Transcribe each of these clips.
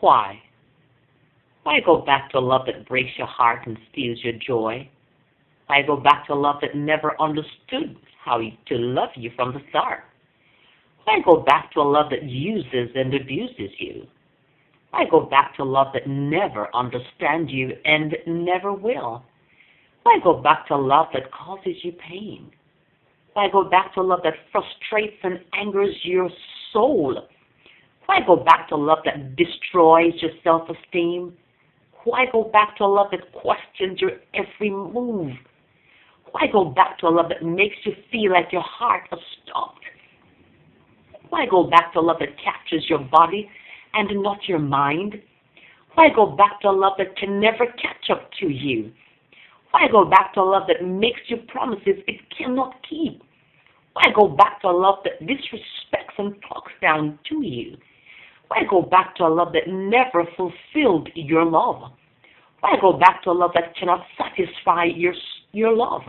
Why? Why go back to a love that breaks your heart and steals your joy? Why go back to a love that never understood how to love you from the start? Why go back to a love that uses and abuses you? Why go back to a love that never understands you and never will? Why go back to a love that causes you pain? Why go back to a love that frustrates and angers your soul? Why go back to a love that destroys your self-esteem? Why go back to a love that questions your every move? Why go back to a love that makes you feel like your heart has stopped? Why go back to a love that captures your body and not your mind? Why go back to a love that can never catch up to you? Why go back to a love that makes you promises it cannot keep? Why go back to a love that disrespects and talks down to you? Why go back to a love that never fulfilled your love? Why go back to a love that cannot satisfy your love?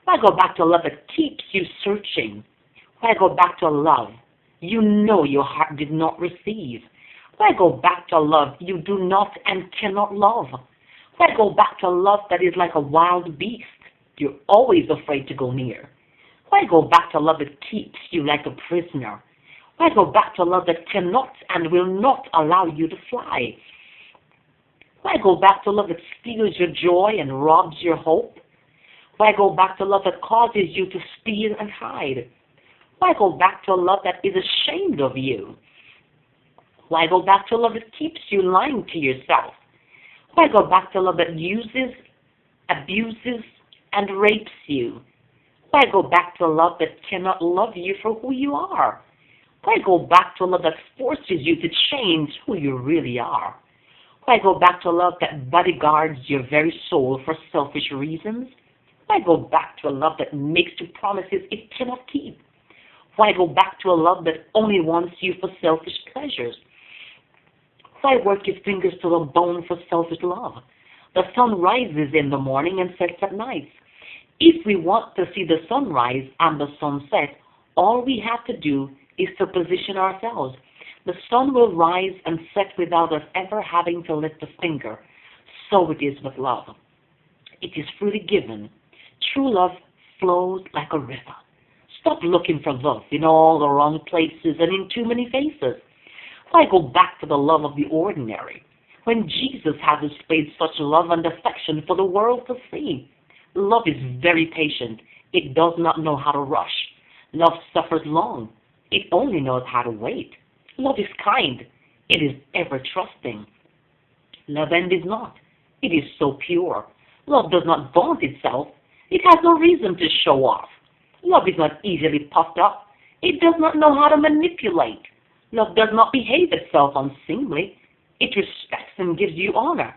Why go back to a love that keeps you searching? Why go back to a love you know your heart did not receive? Why go back to a love you do not and cannot love? Why go back to a love that is like a wild beast you're always afraid to go near? Why go back to a love that keeps you like a prisoner? Why go back to a love that cannot and will not allow you to fly? Why go back to a love that steals your joy and robs your hope? Why go back to a love that causes you to steal and hide? Why go back to a love that is ashamed of you? Why go back to a love that keeps you lying to yourself? Why go back to a love that uses, abuses, and rapes you? Why go back to a love that cannot love you for who you are? Why go back to a love that forces you to change who you really are? Why go back to a love that bodyguards your very soul for selfish reasons? Why go back to a love that makes you promises it cannot keep? Why go back to a love that only wants you for selfish pleasures? Why work your fingers to the bone for selfish love? The sun rises in the morning and sets at night. If we want to see the sunrise and the sunset, all we have to do is to position ourselves. The sun will rise and set without us ever having to lift a finger. So it is with love. It is freely given. True love flows like a river. Stop looking for love in all the wrong places and in too many faces. Why go back to the love of the ordinary when Jesus has displayed such love and affection for the world to see? Love is very patient. It does not know how to rush. Love suffers long. It only knows how to wait. Love is kind. It is ever trusting. Love envies not. It is so pure. Love does not vaunt itself. It has no reason to show off. Love is not easily puffed up. It does not know how to manipulate. Love does not behave itself unseemly. It respects and gives you honor.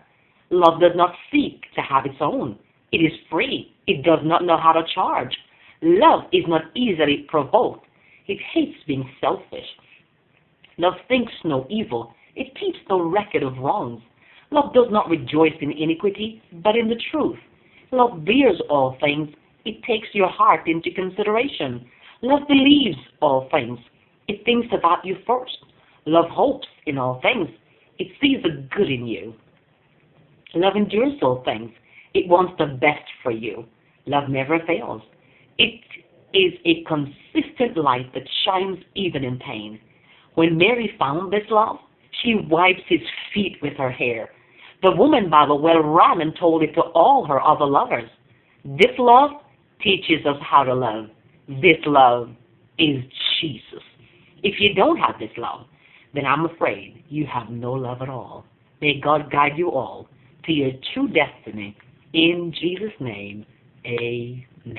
Love does not seek to have its own. It is free. It does not know how to charge. Love is not easily provoked. It hates being selfish. Love thinks no evil. It keeps no record of wrongs. Love does not rejoice in iniquity, but in the truth. Love bears all things. It takes your heart into consideration. Love believes all things. It thinks about you first. Love hopes in all things. It sees the good in you. Love endures all things. It wants the best for you. Love never fails. It is a consistent light that shines even in pain. When Mary found this love, she wipes his feet with her hair. The woman by the well ran and told it to all her other lovers. This love teaches us how to love. This love is Jesus. If you don't have this love, then I'm afraid you have no love at all. May God guide you all to your true destiny. In Jesus' name, amen.